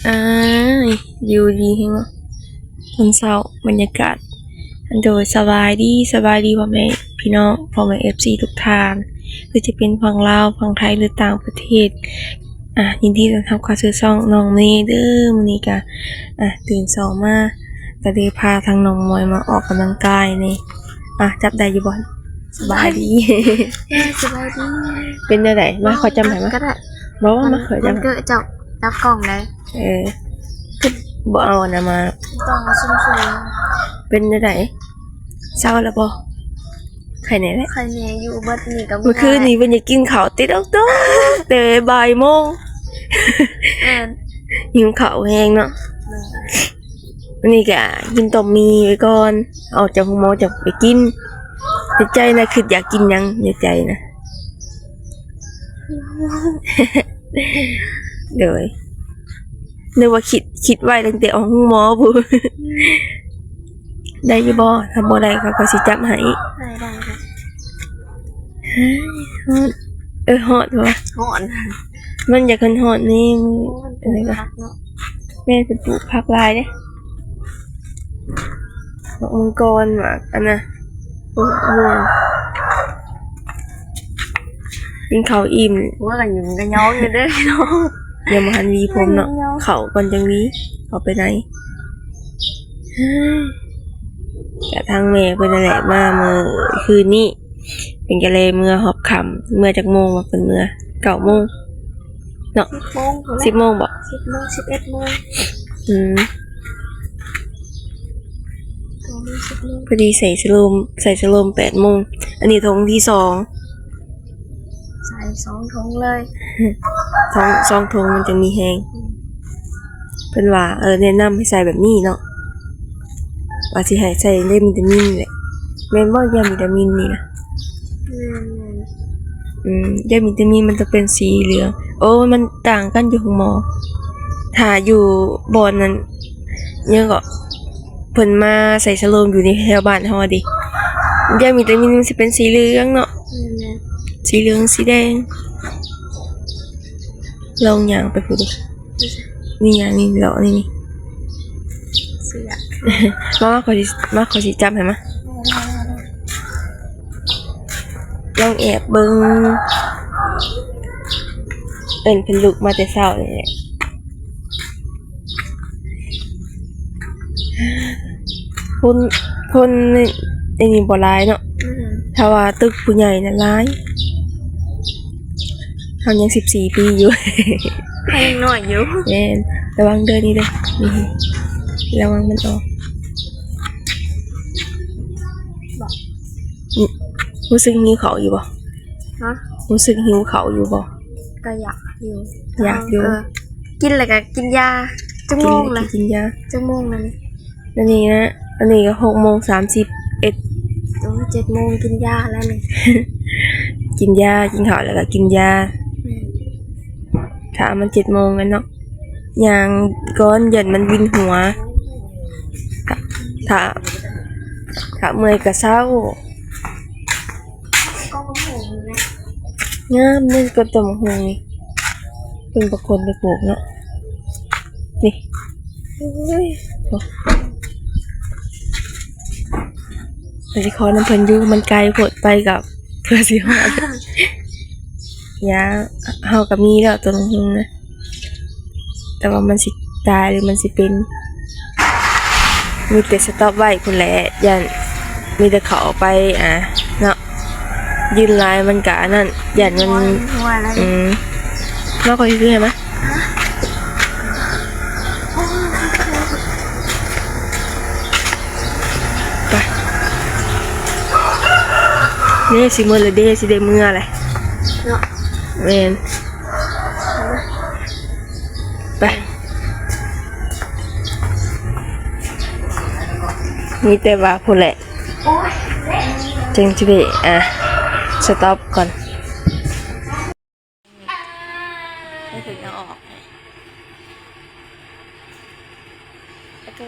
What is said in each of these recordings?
อ่าอยู่ดีเนาะวันเสาร์บรรยากาศโดยสบายดีพ่อแม่พี่น้องพ่อแม่ FC ทุกท่านหรือจะเป็นฝั่งลาวฝั่งไทยหรือต่างประเทศยินดีต้อนรับเข้าสู่ช่องน้องเมย์เด้อมื้อนี้ก็ตื่นเช้ามาก็ได้พาทางน้องมวยมาออกกำลังกายนี่จับได้อยู่บ่สบายดี สบายดีเป็นจังได๋มาขอจำได้มั้ยก็ได้บ่ว่ามาขอจำ มันเกิดจากรับกล่องเลยคือบ่เอานะมาต้องมาชุ่ม เป็นจังได๋เช้าแล้วบ่ใครแน่แหละ ใครเนี่ยอยู่เบิดนี่กับ เมื่อคืนนี้เพิ่นจะกินข้าวติดอกตแต่บ่ายโมงหิวข้าวแฮงเนาะวันนี้ก็กินต้มมีไว้ก่อนออกจากหม้อจะไปกินในใจนะคืออยากกินหยังในใจนะเดี๋ยวนึกว่าคิดไว้ตั้งแต่ออกหม้อพู้ได้อยู่บ่ถ้าบ่ได้ก็สิจับให้ได้ฮอดว่ะฮอดมันอยากฮอดนี่อะไรวะแม่เป็นปลูกผักลายเด้มังกรว่ะอันน่ะกินข้าวอิ่มว่ากันอยู่กันย้อนอยู่เด้อเนาะยังบ่ทันวีผมเนาะเข้าก่อนจังวีเอาไปไหนแต่ทางแม่เพิ่นนั่นแหละมามื้อคืนนี้เป็นก็เลยเมื่อหอบค่ำเมื่อจักโมงว่าเพิ่นเมื่อ 9:00 นเนาะ 10:00 นบ่ 10:00 น 11:00 นพอดีใส่สโลม 8:00 นอันนี้ธงที่2ใส่2ถุงเลย2ถุงมันจะมีแฮงเพิ่นว่าแนะนำให้ใส่แบบนี้เนาะว่าสิให้ใส่ได้วิตามินแหละแม่นบ่ยาวิตามินนี่นะยาวิตามินมันจะเป็นสีเหลืองโอ้มันต่างกันอยู่ของหมอถ้าอยู่บ่อนนั้นเนี่ยก็เพิ่นมาใส่สโลมอยู่ในแถวบ้านเฮาดิยาวิตามินมันสิเป็นสีเหลืองเนาะสีเหลืองสีแดงลองอย่างไปพูดดินี่อย่างนี้เหรอนี่เสียมาขอสิจำให้มาลองแอบเบิ่งเพิ่นลุกมาแต่เช้าเลยแหละคนไอ้นี่บ่หลายเนาะถ้าว่าตึกผู้ใหญ่น่ะหลายเฮายัง14 ปีอยู่ยังน้อยอยู่แม่นระวังเด้อนี่เด้อนี่ระวังมันออกรู้สึกหิวข้าวอยู่บ่รู้สึกหิวข้าวอยู่บ่ก็อยากอยู่กินแล้วก็กินยาจังโมงล่ะกินยาจังโมงนั่นอันนี้ก็6:31 7:00 นกินยาแล้วนี่กินยากินข้าวแล้วก็กินยาถ้ามัน7:00 นแล้วเนาะอย่างก้อนยันมันวินหัวถ้าเมื่อยก็เศร้างามนี่ก็ต้มหูนี่เป็นบางคนไปปลูกเนาะนี่แต่ที่คอน้ำเพิ่นอยู่มันไกลโพดไปกับเพื่อสิฮอดยาเฮาก็มีแล้วตัวนึงนะแต่ว่ามันสิตายหรือมันสิเป็นมีแต่สต็อปไว้พุ่นแหละยันมีแต่เขาไปเนาะยืนลายมันกะนั่นยันมันมาขอซื้อให้มั้ยไปนี่สิมื้อละเด้สิได้มื้ออะไรเนาะแม่นไปมีแต่ว่าพุ่นแหละจึงจะได้สต็อปก่อนให้ถึงจะออกโอเค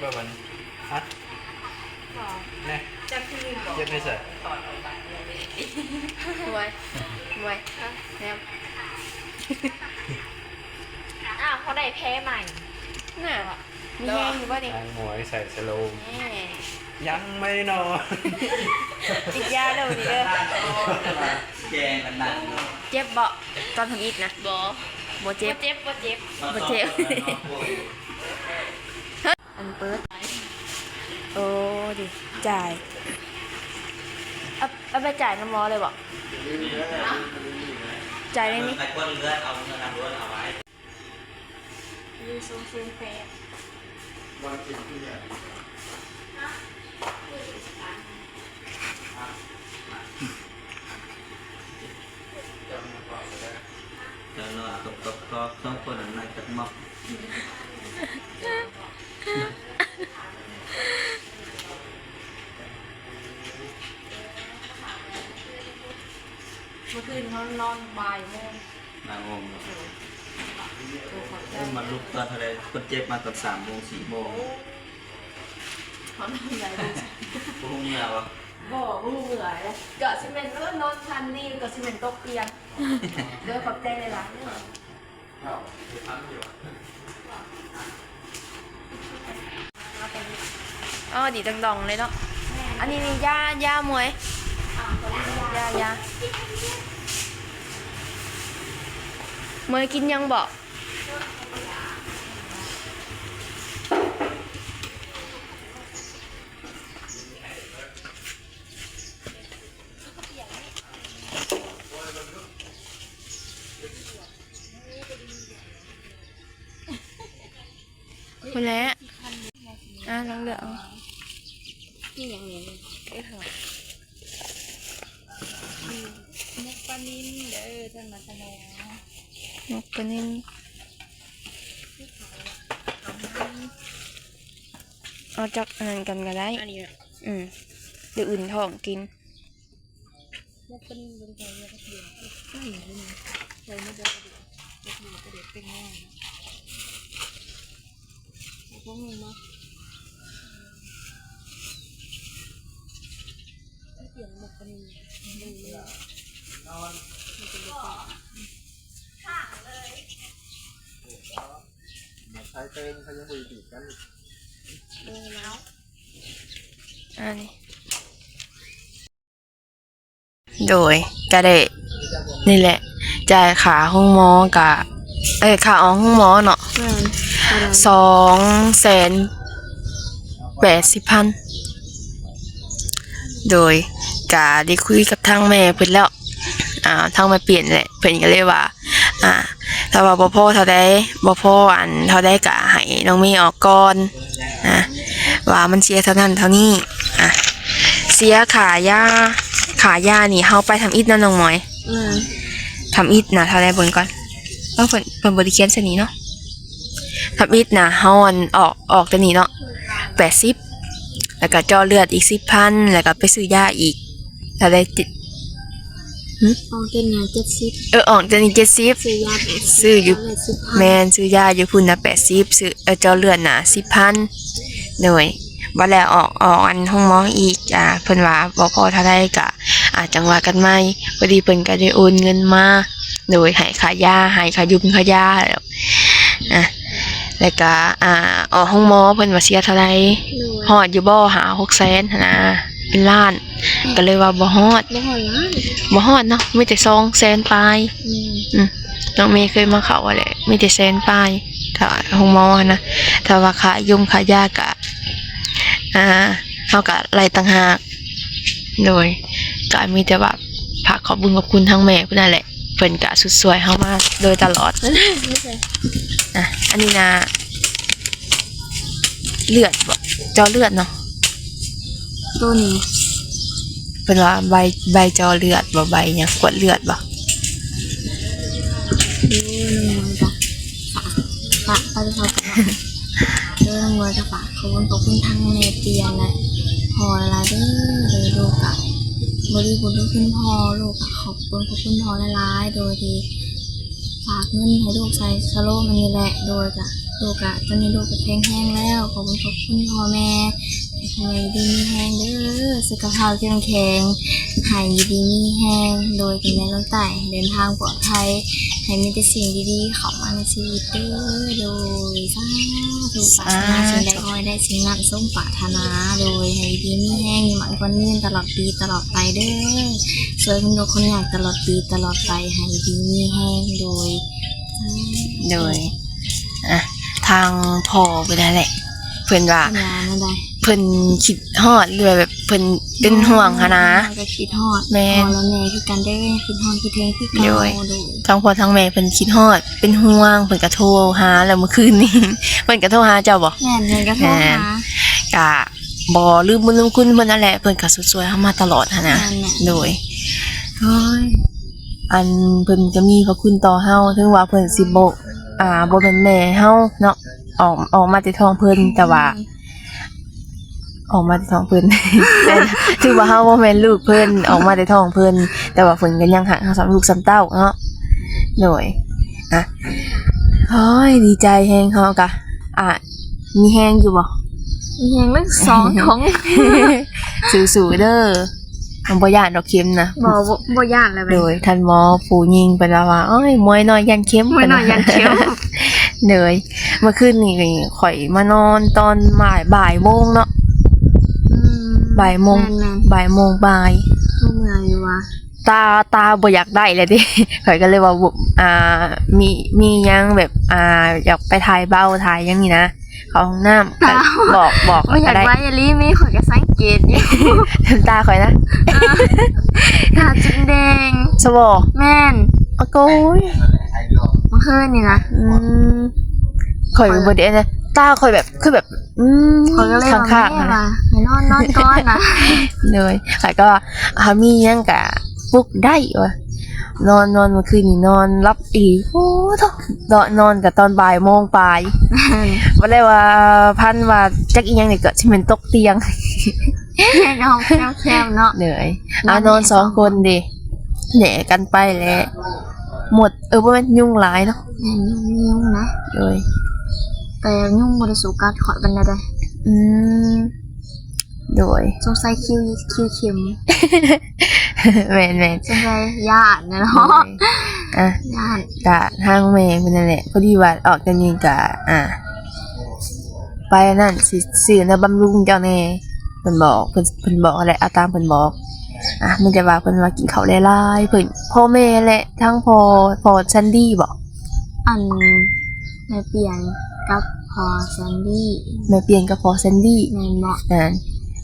ว่ามันฮะแน่เจ็บไม่ใส่ ไว้แนมอ้าวเขาได้แพ้ใหม่น่ะมีแห้งอยู่ป่ะนี่ ทางหมวยใส่สโลม แหม ยังไม่นอน กินยาเร็วดิเด้อ แกงกันหนัก เจ็บบ่ตอนทำอิฐนะบ่เจ็บอันเปิดโอ้ดิจ่ายเอาไปจ่ายน้ำร้อนเลยบ่จ่ายได้นี่ แต่ก้นเลือดเอาเงินน้ำร้อนเอาไว้ ยูซูมซูมแฟน เดี๋ยวเราตบก็ต้องคนนั้นน่าจะมอก เมื่อคืนเขานอนบ่ายโมง นางงมันลุกตอนทะเลคนเจ็บมาตอน3 โมง 4 โมง เขานอนใหญ่เลย พวกเมื่อวะ บ่รู้เหนื่อยเลยเกาะซีเมนต์นอนทันนี่เกาะซีเมนต์ตกเตียงเด้อขอบใจเลยล่ะอ๋อดีดองๆเลยเนาะอันนี้นี่ย่ามวยย่ามวยกินยังบอกคุณแล้วลองเลือกเอานี่อย่างนี้ได้เถอะนกปลานิลเด้อท่านมาทะเลนกปลานิลเอาจักอันนั้นกันก็ได้อันนี้เดี๋ยวอื่นท้องกินนกปลานิลเป็นไงเนี่ยเดียวก็เห็นเลยเลยไม่เดือดเดือดเดือดเป็นง่ายพวกมึงมั้ยเสียงหมกปนินดูเลยมันเป็นลูกปลา มาใช้เต้นเขายังบริบีกัน แล้วอันนี้โดยก็ได้นี่แหละจ่ายขาห้องหมอกะขาออกห้องหมอเนาะ280,000โดยกะได้คุยกับทางแม่เพิ่นแล้วทางแม่เปลี่ยนแหละเพิ่นก็เลยว่าถ้าว่าบ่พอเท่าใดบ่พออันเท่าใดก็ให้น้องเมย์ออกก่อนว่ามันเสียเท่านั้นเท่านี้เสียขายานี่เฮาไปทำอิฐนั่นน้องหมอยทำอิฐน่ะเท่าใดเบิ่งก่อนเพิ่นบ่ได้เขียนซะนี้เนาะทำอิฐน่ะเฮาอันออกแต่นี้เนาะ80แล้วก็เจาะเลือดอีก 10,000 แล้วก็ไปซื้อยาอีกเท่าใดออกเป็นเนี่ย70ออกแต่นี้70ซื้อยาซื้ออยู่แม่นซื้อยาอยู่พุ่นน่ะ80ซื้อเจาะเลือดน่ะ 10,000โดยบ่แล้วออกอันห้องหมออีกเพิ่นว่าบ่พอเท่าใดก็จังว่ากันใหม่พอดีเพิ่นก็ได้โอนเงินมาโดยให้ค่ายาให้ค่ายุบค่ายาแล้วก็ออกห้องหมอเพิ่นว่าเสียเท่าใดฮอดอยู่บ่5-600,000หั่นนะเป็นล้านก็เลยว่าบ่ฮอดเนาะมีแต่200,000ปลายน้องเมย์เคยมาเข้าแหละมีแต่100,000ปลายถ้าห้องหมอนะถ้าว่าค่ายุบค่ายาก็เฮาก็ไล่ต่างหากโดยก็มีแต่ว่าฝากขอบคุณทางแม่พุ่นนั่นแหละเพิ่นก็สุดสวยเฮามาโดยตลอดอันนี้นะเลือดบ่เจาะเลือดเนาะตัวนี้เป็นว่าใบเจาะเลือดบ่ใบหยังกวดเลือดบ่ฝากไปเขาน้องมวยกับฝากขอบคุณทางเนเปียนและพอละเด้อลูกอะบริบูรณ์ลูกคุณพ่อลูกอะขอบคุณพ่อหลายๆโดยที่ฝากเงินให้ลูกใช้สโลมันนี่แหละโดยจะ ลูกอะตอนนี้ลูกก็แห้งแล้วขอบคุณพ่อแม่ให้ดีมีแห้งเด้อสุขภาพแข็งแรงให้ดีมีแห้งโดยคุณแม่น้องไต่เดินทางปลอดภัยให้มีแต่สิ่งดีๆเข้ามาในชีวิตเด้อโดยสาธุปรารถนาสิ่งใดขอให้ได้สิ่งนั้นสมปรารถนาโดยให้ดีมีแห้งมีหมันคนยืนตลอดปีตลอดไปเด้อช่วยคนดูคนอยากตลอดปีตลอดไปให้ดีมีแห้งโดย โดยทางพ่อไปนั่นแหละเพิ่นว่า ปัญญานั่นได้ เพิ่นคิดฮอดหรือว่าแบบเพิ่นเป็นห่วงหันนะ ก็คิดฮอด แม่ พอแล้วแม่คือกันได้คิดฮอดคิดถึงคือเก่า โดย โดย ทั้งพ่อทั้งแม่เพิ่นคิดฮอดเป็นห่วงเพิ่นก็โทรหาแล้วเมื่อคืนนี้ เพิ่นก็โทรหาเจ้าบ่ แม่นเงินก็โทรหา ก็บ่ลืมบุญลืมคุณเพิ่นนั่นแหละเพิ่นก็สุดสวยเฮามาตลอดหันนะ แม่นแหละ โดยเฮ้ยอันเพิ่นก็มีพระคุณต่อเฮาถึงว่าเพิ่นสิบ่บ่เป็นแม่เฮาเนาะออกมาแต่ท้องเพิ่นแต่ว่า ออกมาแต่ท้องเพิ่น แต่ถือว่าเฮาบ่แม่นลูกเพิ่นออกมาแต่ท้องเพิ่นแต่ว่าเพิ่นก็ยังหักเฮาสำลูกสำเต้าเนาะโดยเฮ้ยดีใจแฮงเฮากะมีแฮงอยู่บ่ มีแฮงเรื่องสองของ สู้ๆเด้อมันบ่ย่านดอกเข็มนะ บ่ย่านแล้ว โดยท่านหมอผู้ยิงเพิ่นว่าโอ้ยมวยน้อยยันเข็ม บ่น้อยยันเข็ม เลยเมื่อคืนนี่ข่อยมานอนตอนบ่ายโมงเนาะบ่ายโมง แม่น บ่ายโมงบ่าย ๆบ่เมื่อยอยู่ว่ะ ตาบ่อยากได้เลยดิ ข่อยก็เลยว่ามียังแบบอยากไปถ่ายเบ้าถ่ายยังนี่นะเข้าห้องน้ำก็บอก บ่อยาก ได้ ไว้อย่าลีมีข่อยก็สังเกตอยู่ ตาข่อยนะ ตาจึงแดง สบอ แม่น โอ้โกย เมื่อคืนนี่นะ ข่อยบ่ได้นะตาข่อยแบบคือแบบข่อยก็เลยว่า ข้าง แม่ ๆ ว่า นะ ให้นอนก่อนนะ เลยข่อยก็มียังกะปลุกได้วะนอนเมื่อคืนนี่นอนรับอีกโอ้โธ่นอนกับตอนบ่ายโมงปลายบ่ได้ว่าพันว่าจักอีหยังนี่ก็สิแม่นตกเตียง แม่น้องแคบๆเนาะ เหนื่อยนอน2คนดิแหน่กันไปแหละหมดบ่แม่นยุ่งหลายเนาะ แม่ยุ่งนะ เลย แต่ยุ่งบริสุทธิ์การขอดบันไดได้ โดย สงสัยคิวเข็ม แม่น สงสัยญาตินะเนาะญาติ กะทางแม่เพิ่นนั่นแหละพอดีว่าออกจากนี้กะไปนั่นสิซื้อนะบำรุงเจ้าแน่เพิ่นบอกอะไรเอาตามเพิ่นบอกมันจะว่าเพิ่นว่ากินข้าวหลายๆเพิ่นพ่อแม่แหละทั้งพ่อซันดี้บอก อันแม่เปลี่ยนกับพอแซนดี้ แม่เปลี่ยนกับพ่อซันดี้ แม่เนาะ นั่น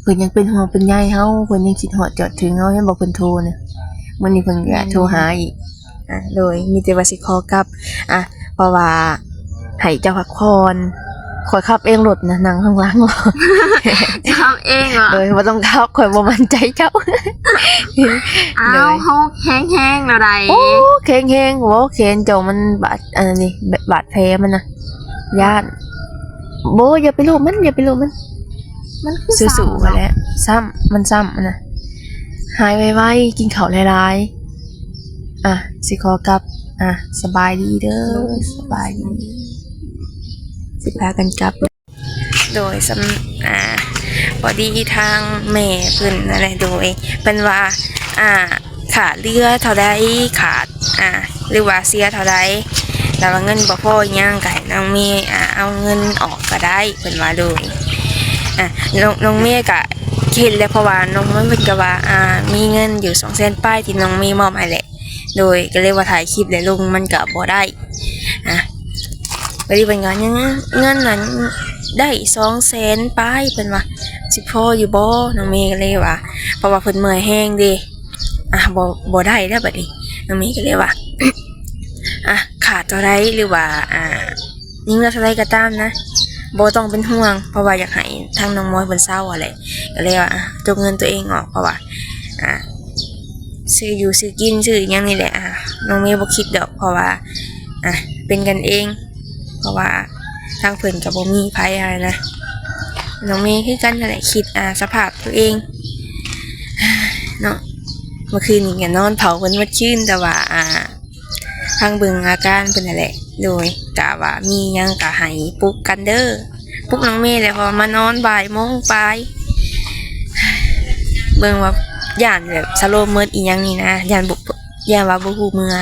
เพิ่นยังเป็นห่วงเป็นใยเฮาเพิ่นยังคิดฮอดจอดถึงเฮาเห็นบอกเพิ่นโทรนะมื้อนี้เพิ่นก็โทรหาอีกโดยมีแต่ว่าสิขอกลับเพราะว่าให้เจ้าพักผ่อนข่อยขับเองรถนะนั่งข้างหลัง ทำเองเหรอ เลยบ่ต้องขับข่อยบ่มั่นใจเจ้า อ้าวเขาแห้งๆแล้วใด โอ้แข็งๆโหแขนเจ้ามันบาดนี่บาดแผลมันน่ะย่านโบอย่าไปลูบมันมันคือ สู้ๆกันแหล้วมันซ้ำนะหายไวๆกินข้าวหลายๆสิขอกลับสบายดีเด้อสบายดีสิพากันกลับโดยพอดีทางแม่เพิ่นอะไรโดยเป็นว่าขาดเรือเท่าใดขาดหรือว่าเสียเท่าใดแต่ว่าเงินบ่พอยังก็ให้น้องเมย์เอาเงินออกก็ได้เพิ่นว่าโดยน้องเมย์ก็เห็นแล้วเพราะว่าน้องมันเพิ่นก็ว่ามีเงินอยู่200,000ป้ายที่น้องเมย์มอบให้แหละโดยก็เลยว่าถ่ายคลิปแล้วลงมันก็บ่ได้บริเวณงานยังเงินนั้นได้200,000ป้ายเพิ่นว่าสิพออยู่บ่น้องเมย์ก็เลยว่าเพราะว่าเพิ่นเมื่อยแห้งเด้บ่ได้แล้วบัดนี้น้องเมย์ก็เลยว่า ขาดเท่าไรหรือว่ายิ่งเท่าไรก็ตามนะบ่ต้องเป็นห่วงเพราะว่าอยากให้ทางน้องมอยเพิ่นเศร้าอะไรก็เลยว่าจกเงินตัวเองออกเพราะว่าซื้ออยู่ซื้อกินซื้อหยังนี่แหละน้องเมย์บ่คิดดอกเพราะว่าเป็นกันเองเพราะว่าทางเพิ่นก็บ่มีไผอะไรนะน้องเมย์คือกันนั่นแหละคิดสภาพตัวเองเนาะเมื่อคืนนี่ก็นอนเผาเพิ่นวัดชื่นแต่ว่าทางเบิ่งอาการเพิ่นนั่นแหละ โดยกะว่ามีหยังกะให้ปลุกกันเด้อปลุกน้องเมย์เลยเพอมานอนบ่ายโมงไปเบิ่งว่าย่านแบบสโลว์เมิดอีหยังนี่นะย่านว่าบ่ฮู้เมื่อ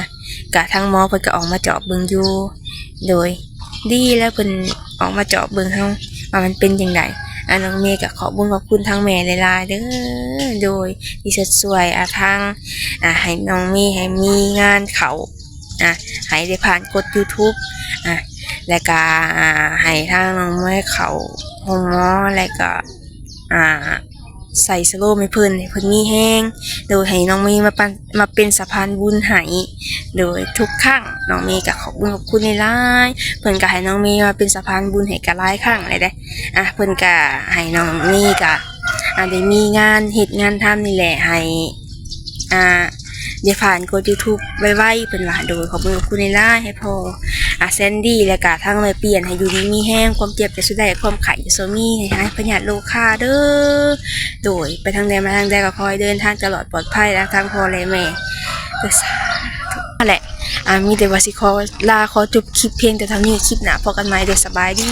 กะทางหมอเพิ่นก็ออกมาเจาะเบิ่งอยู่โดยดีแล้วเพิ่นออกมาเจาะเบิ่งเฮาว่ามันเป็นจังไดน้องเมย์ก็ขอบคุญขอบคุณทางแม่หลายๆเด้อโดยที่ช่วยทางให้น้องเมย์ให้มีงานเข้าให้ได้ผ่านกด YouTube แล้วก็ให้ทางน้องเมย์เข้าห้องหมอแล้วก็ใส่สโลว์ให้เพิ่นมีแห้งโดยให้น้องเมย์มาเป็นสะพานบุญให้โดยทุกครั้งน้องเมย์ก็ขอบคุณหลายๆเพิ่นก็ให้น้องเมย์มาเป็นสะพานบุญให้ก็หลายครั้งเลยเด้เพิ่นก็ให้น้องเมย์ก็ได้มีงานเฮ็ดงานทำนี่แหละให้ได้ผ่านกด YouTube ไวๆเพิ่นว่าโดยขอบคุณหลายๆให้พ่อแซนดี้แล้วก็ทางแม่เปลี่ยนให้อยู่ดีมีแห้งความเจ็บจะสุดได้ความไข้จะโซมีให้หายพยาธิโรคาเด้อโดยไปทางใดมาทางใดก็คอยเดินทางตลอดปลอดภัยและทางพ่อและแม่นั่นแหละมีแต่ว่าสิขอลาขอจบคลิปเพียงแต่เท่านี้คลิปหน้าพบกันใหม่เด้อสบายดี